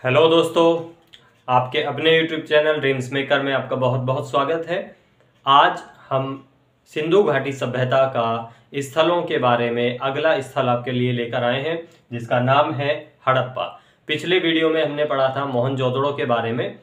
Hello दोस्तों, आपके अपने यूट्यूब चैनल ड्रीम्स मेकर में आपका बहुत बहुत स्वागत है। आज हम सिंधु घाटी सभ्यता का स्थलों के बारे में अगला स्थल आपके लिए लेकर आए हैं, जिसका नाम है हड़प्पा। पिछले वीडियो में हमने पढ़ा था मोहनजोदड़ो के बारे में।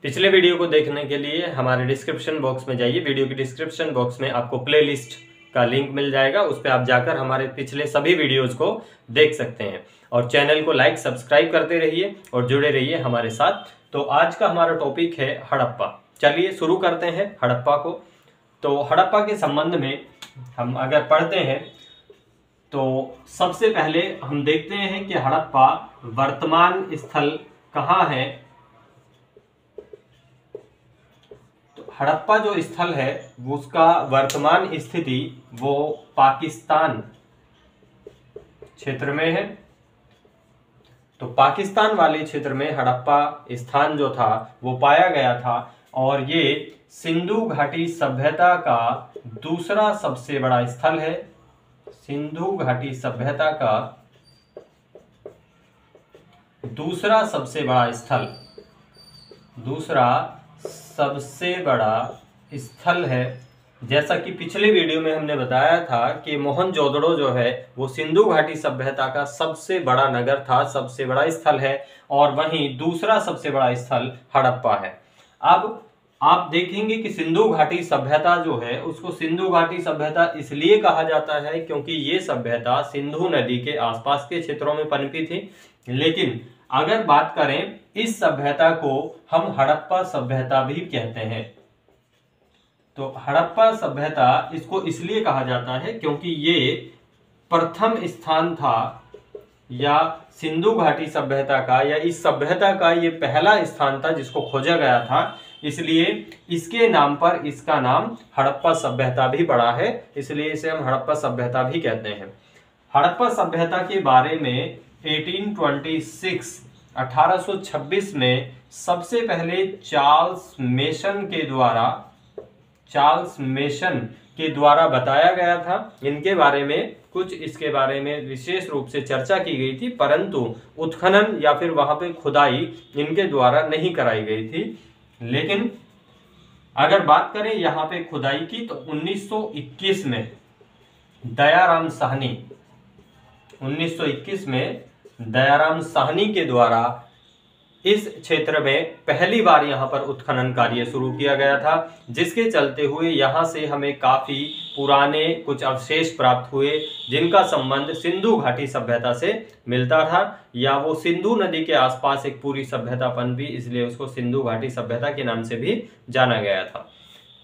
पिछले वीडियो को देखने के लिए हमारे डिस्क्रिप्शन बॉक्स में जाइए। वीडियो की डिस्क्रिप्शन बॉक्स में आपको प्लेलिस्ट का लिंक मिल जाएगा, उस पर आप जाकर हमारे पिछले सभी वीडियोज को देख सकते हैं। और चैनल को लाइक सब्सक्राइब करते रहिए और जुड़े रहिए हमारे साथ। तो आज का हमारा टॉपिक है हड़प्पा। चलिए शुरू करते हैं हड़प्पा को। तो हड़प्पा के संबंध में हम अगर पढ़ते हैं तो सबसे पहले हम देखते हैं कि हड़प्पा वर्तमान स्थल कहाँ है। तो हड़प्पा जो स्थल है उसका वर्तमान स्थिति वो पाकिस्तान क्षेत्र में है। तो पाकिस्तान वाले क्षेत्र में हड़प्पा स्थान जो था वो पाया गया था, और ये सिंधु घाटी सभ्यता का दूसरा सबसे बड़ा स्थल है। सिंधु घाटी सभ्यता का दूसरा सबसे बड़ा स्थल, दूसरा सबसे बड़ा स्थल है। जैसा कि पिछले वीडियो में हमने बताया था कि मोहनजोदड़ो जो है वो सिंधु घाटी सभ्यता का सबसे बड़ा नगर था, सबसे बड़ा स्थल है, और वहीं दूसरा सबसे बड़ा स्थल हड़प्पा है। अब आप देखेंगे कि सिंधु घाटी सभ्यता जो है उसको सिंधु घाटी सभ्यता इसलिए कहा जाता है क्योंकि ये सभ्यता सिंधु नदी के आसपास के क्षेत्रों में पनपी थी। लेकिन अगर बात करें इस सभ्यता को हम हड़प्पा सभ्यता भी कहते हैं। तो हड़प्पा सभ्यता इसको इसलिए कहा जाता है क्योंकि ये प्रथम स्थान था, या सिंधु घाटी सभ्यता का या इस सभ्यता का ये पहला स्थान था जिसको खोजा गया था। इसलिए इसके नाम पर इसका नाम हड़प्पा सभ्यता भी पड़ा है, इसलिए इसे हम हड़प्पा सभ्यता भी कहते हैं। हड़प्पा सभ्यता के बारे में 1826 में सबसे पहले चार्ल्स मेसन के द्वारा बताया गया था। इनके बारे में कुछ इसके बारे में विशेष रूप से चर्चा की गई थी, परंतु उत्खनन या फिर वहां पे खुदाई इनके द्वारा नहीं कराई गई थी। लेकिन अगर बात करें यहाँ पे खुदाई की तो 1921 में दयाराम साहनी के द्वारा इस क्षेत्र में पहली बार यहाँ पर उत्खनन कार्य शुरू किया गया था, जिसके चलते हुए यहाँ से हमें काफी पुराने कुछ अवशेष प्राप्त हुए जिनका संबंध सिंधु घाटी सभ्यता से मिलता था, या वो सिंधु नदी के आसपास एक पूरी सभ्यता पनपी, इसलिए उसको सिंधु घाटी सभ्यता के नाम से भी जाना गया था।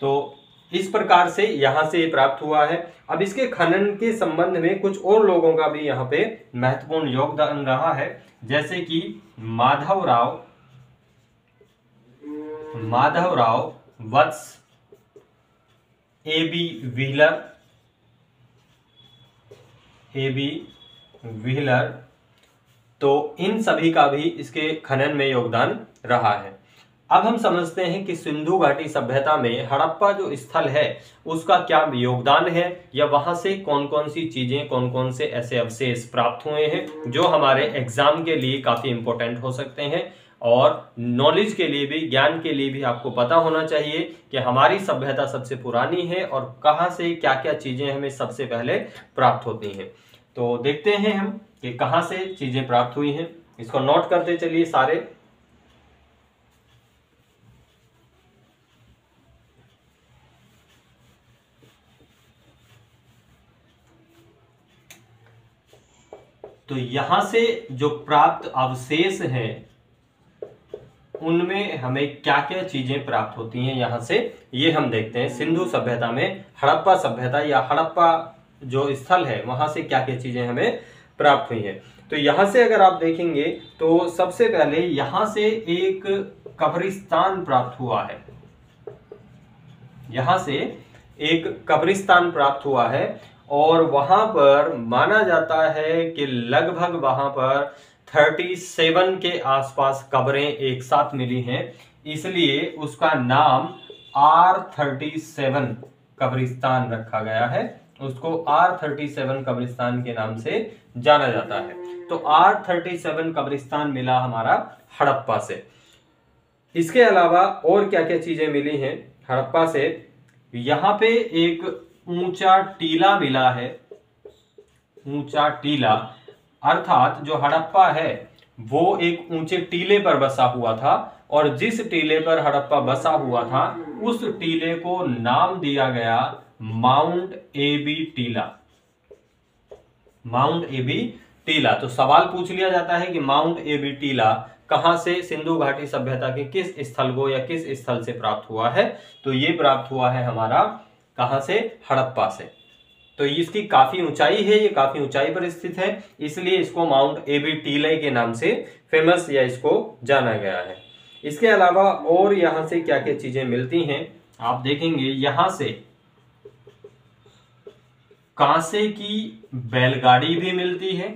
तो इस प्रकार से यहाँ से प्राप्त हुआ है। अब इसके खनन के संबंध में कुछ और लोगों का भी यहाँ पे महत्वपूर्ण योगदान रहा है, जैसे कि माधवराव वत्स, ए बी व्हीलर, तो इन सभी का भी इसके खनन में योगदान रहा है। अब हम समझते हैं कि सिंधु घाटी सभ्यता में हड़प्पा जो स्थल है उसका क्या योगदान है, या वहां से कौन कौन सी चीजें, कौन कौन से ऐसे अवशेष प्राप्त हुए हैं जो हमारे एग्जाम के लिए काफी इंपॉर्टेंट हो सकते हैं, और नॉलेज के लिए भी, ज्ञान के लिए भी आपको पता होना चाहिए कि हमारी सभ्यता सबसे पुरानी है और कहाँ से क्या क्या चीजें हमें सबसे पहले प्राप्त होती हैं। तो देखते हैं हम कि कहाँ से चीजें प्राप्त हुई हैं। इसको नोट करते चलिए सारे। तो यहां से जो प्राप्त अवशेष हैं उनमें हमें क्या क्या चीजें प्राप्त होती हैं यहां से, ये हम देखते हैं। सिंधु सभ्यता में हड़प्पा सभ्यता या हड़प्पा जो स्थल है वहां से क्या क्या चीजें हमें प्राप्त हुई हैं। तो यहां से अगर आप देखेंगे तो सबसे पहले यहां से एक कब्रिस्तान प्राप्त हुआ है। यहां से एक कब्रिस्तान प्राप्त हुआ है, और वहां पर माना जाता है कि लगभग वहां पर 37 के आसपास कब्रें एक साथ मिली हैं, इसलिए उसका नाम R37 कब्रिस्तान रखा गया है। उसको R37 कब्रिस्तान के नाम से जाना जाता है। तो R37 कब्रिस्तान मिला हमारा हड़प्पा से। इसके अलावा और क्या क्या चीजें मिली हैं हड़प्पा से? यहाँ पे एक ऊंचा टीला मिला है, ऊंचा टीला, अर्थात जो हड़प्पा है वो एक ऊंचे टीले पर बसा हुआ था, और जिस टीले पर हड़प्पा बसा हुआ था उस टीले को नाम दिया गया माउंट एबी टीला। माउंट एबी टीला। तो सवाल पूछ लिया जाता है कि माउंट एबी टीला कहां से सिंधु घाटी सभ्यता के किस स्थल को या किस स्थल से प्राप्त हुआ है? तो ये प्राप्त हुआ है हमारा कहां से? हड़प्पा से। तो इसकी काफी ऊंचाई है, ये काफी ऊंचाई पर स्थित है, इसलिए इसको माउंट एबी टीले के नाम से फेमस या इसको जाना गया है। इसके अलावा और यहां से क्या क्या चीजें मिलती हैं आप देखेंगे, यहां से कांसे की बैलगाड़ी भी मिलती है।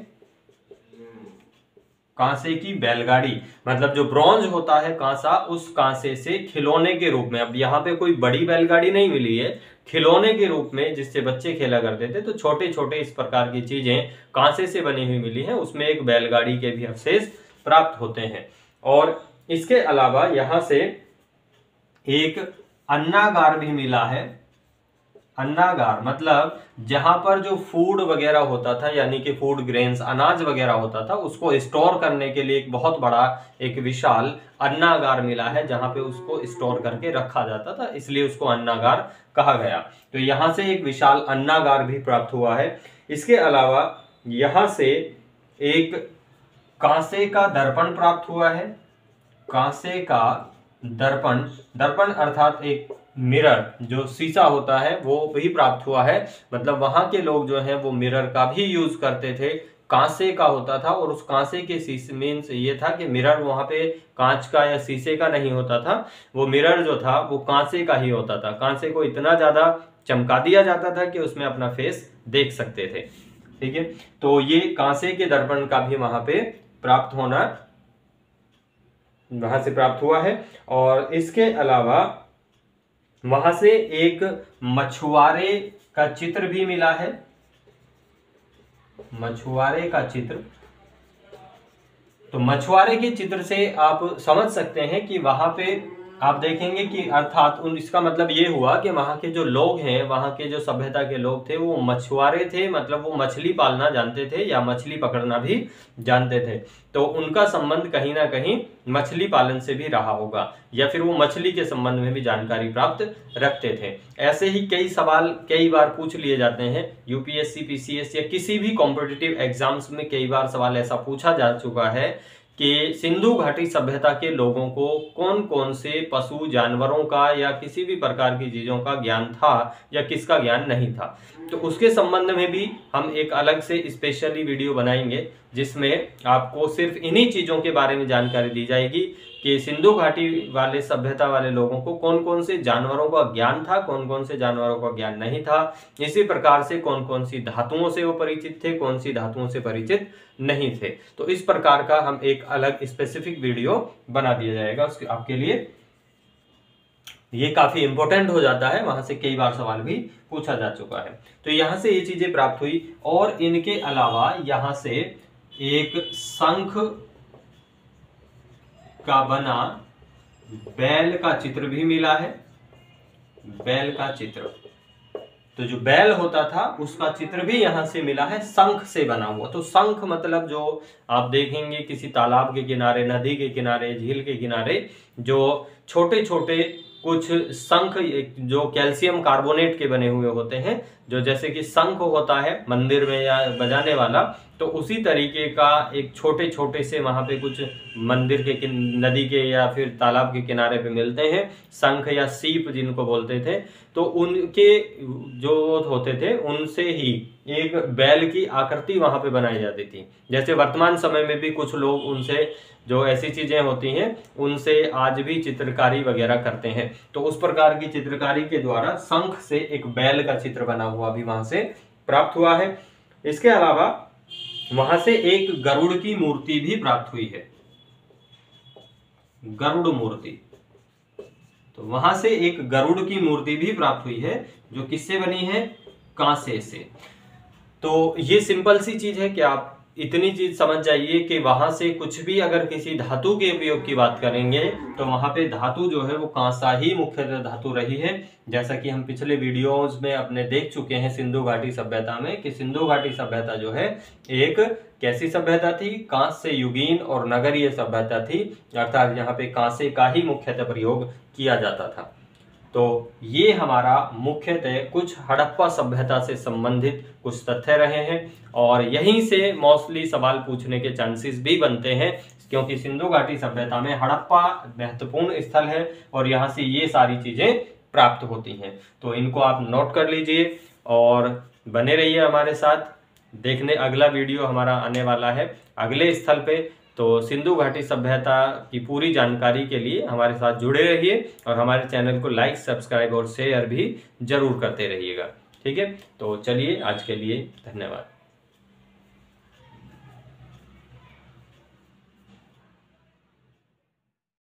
कांसे की बैलगाड़ी मतलब जो ब्रॉन्ज होता है कांसा, उस कांसे से खिलौने के रूप में, अब यहाँ पे कोई बड़ी बैलगाड़ी नहीं मिली है, खिलौने के रूप में जिससे बच्चे खेला करते थे, तो छोटे छोटे इस प्रकार की चीजें कांसे से बनी हुई मिली हैं, उसमें एक बैलगाड़ी के भी अवशेष प्राप्त होते हैं। और इसके अलावा यहां से एक अन्नागार भी मिला है। अन्नागार मतलब जहां पर जो फूड वगैरह होता था, यानी कि फूड ग्रेन्स, अनाज वगैरह होता था, उसको स्टोर करने के लिए एक बहुत बड़ा एक विशाल अन्नागार मिला है, जहां पे उसको स्टोर करके रखा जाता था, इसलिए उसको अन्नागार कहा गया। तो यहां से एक विशाल अन्नागार भी प्राप्त हुआ है। इसके अलावा यहां से एक कांसे का दर्पण प्राप्त हुआ है। कांसे का दर्पण, दर्पण अर्थात एक मिरर, जो शीशा होता है, वो भी प्राप्त हुआ है। मतलब वहां के लोग जो हैं वो मिरर का भी यूज करते थे, कांसे का होता था, और उस कांसे के शीशे मीन्स ये था कि मिरर वहां पे कांच का या शीशे का नहीं होता था, वो मिरर जो था वो कांसे का ही होता था। कांसे को इतना ज्यादा चमका दिया जाता था कि उसमें अपना फेस देख सकते थे। ठीक है, तो ये कांसे के दर्पण का भी वहां पे प्राप्त होना, वहां से प्राप्त हुआ है। और इसके अलावा वहां से एक मछुआरे का चित्र भी मिला है। मछुआरे का चित्र, तो मछुआरे के चित्र से आप समझ सकते हैं कि वहां पे आप देखेंगे कि अर्थात इसका मतलब ये हुआ कि वहां के जो लोग हैं, वहां के जो सभ्यता के लोग थे, वो मछुआरे थे, मतलब वो मछली पालना जानते थे या मछली पकड़ना भी जानते थे। तो उनका संबंध कहीं ना कहीं मछली पालन से भी रहा होगा, या फिर वो मछली के संबंध में भी जानकारी प्राप्त रखते थे। ऐसे ही कई सवाल कई बार पूछ लिए जाते हैं यूपीएससी, पीसीएस या किसी भी कॉम्पिटिटिव एग्जाम्स में कई बार सवाल ऐसा पूछा जा चुका है कि सिंधु घाटी सभ्यता के लोगों को कौन कौन से पशु जानवरों का या किसी भी प्रकार की चीजों का ज्ञान था या किसका ज्ञान नहीं था। तो उसके संबंध में भी हम एक अलग से स्पेशली वीडियो बनाएंगे, जिसमें आपको सिर्फ इन्हीं चीजों के बारे में जानकारी दी जाएगी कि सिंधु घाटी वाले सभ्यता वाले लोगों को कौन कौन से जानवरों का ज्ञान था, कौन कौन से जानवरों का ज्ञान नहीं था, इसी प्रकार से कौन कौन सी धातुओं से वो परिचित थे, कौन सी धातुओं से परिचित नहीं थे। तो इस प्रकार का हम एक अलग स्पेसिफिक वीडियो बना दिया जाएगा उसके आपके लिए। ये काफी इंपॉर्टेंट हो जाता है, वहां से कई बार सवाल भी पूछा जा चुका है। तो यहां से ये चीजें प्राप्त हुई, और इनके अलावा यहां से एक शंख का बना बैल का चित्र भी मिला है। बैल का चित्र, तो जो बैल होता था उसका चित्र भी यहां से मिला है, शंख से बना हुआ। तो शंख मतलब जो आप देखेंगे किसी तालाब के किनारे, नदी के किनारे, झील के किनारे जो छोटे छोटे कुछ शंख जो कैल्शियम कार्बोनेट के बने हुए होते हैं, जो जैसे कि शंख होता है मंदिर में या बजाने वाला, तो उसी तरीके का एक छोटे छोटे से वहां पे कुछ मंदिर के नदी के या फिर तालाब के किनारे पे मिलते हैं, शंख या सीप जिनको बोलते थे। तो उनके जो होते थे उनसे ही एक बैल की आकृति वहां पे बनाई जाती थी। जैसे वर्तमान समय में भी कुछ लोग उनसे जो ऐसी चीजें होती हैं उनसे आज भी चित्रकारी वगैरह करते हैं। तो उस प्रकार की चित्रकारी के द्वारा शंख से एक बैल का चित्र बना हुआ भी वहां से प्राप्त हुआ है। इसके अलावा वहां से एक गरुड़ की मूर्ति भी प्राप्त हुई है, गरुड़ मूर्ति। तो वहां से एक गरुड़ की मूर्ति भी प्राप्त हुई है, जो किससे बनी है? कांसे से। तो ये सिंपल सी चीज है कि आप इतनी चीज समझ जाइए कि वहां से कुछ भी अगर किसी धातु के उपयोग की बात करेंगे तो वहां पे धातु जो है वो कांसा ही मुख्यतः धातु रही है। जैसा कि हम पिछले वीडियोस में अपने देख चुके हैं सिंधु घाटी सभ्यता में कि सिंधु घाटी सभ्यता जो है एक कैसी सभ्यता थी, कांस्य युगीन और नगरीय सभ्यता थी, अर्थात यहाँ पे कांसे का ही मुख्यतः प्रयोग किया जाता था। तो ये हमारा मुख्यतः कुछ हड़प्पा सभ्यता से संबंधित कुछ तथ्य रहे हैं और यहीं से मोस्टली सवाल पूछने के चांसेस भी बनते हैं, क्योंकि सिंधु घाटी सभ्यता में हड़प्पा महत्वपूर्ण स्थल है और यहाँ से ये सारी चीजें प्राप्त होती हैं। तो इनको आप नोट कर लीजिए और बने रहिए हमारे साथ। देखने अगला वीडियो हमारा आने वाला है अगले स्थल पे। तो सिंधु घाटी सभ्यता की पूरी जानकारी के लिए हमारे साथ जुड़े रहिए और हमारे चैनल को लाइक, सब्सक्राइब और शेयर भी जरूर करते रहिएगा। ठीक है, तो चलिए आज के लिए धन्यवाद।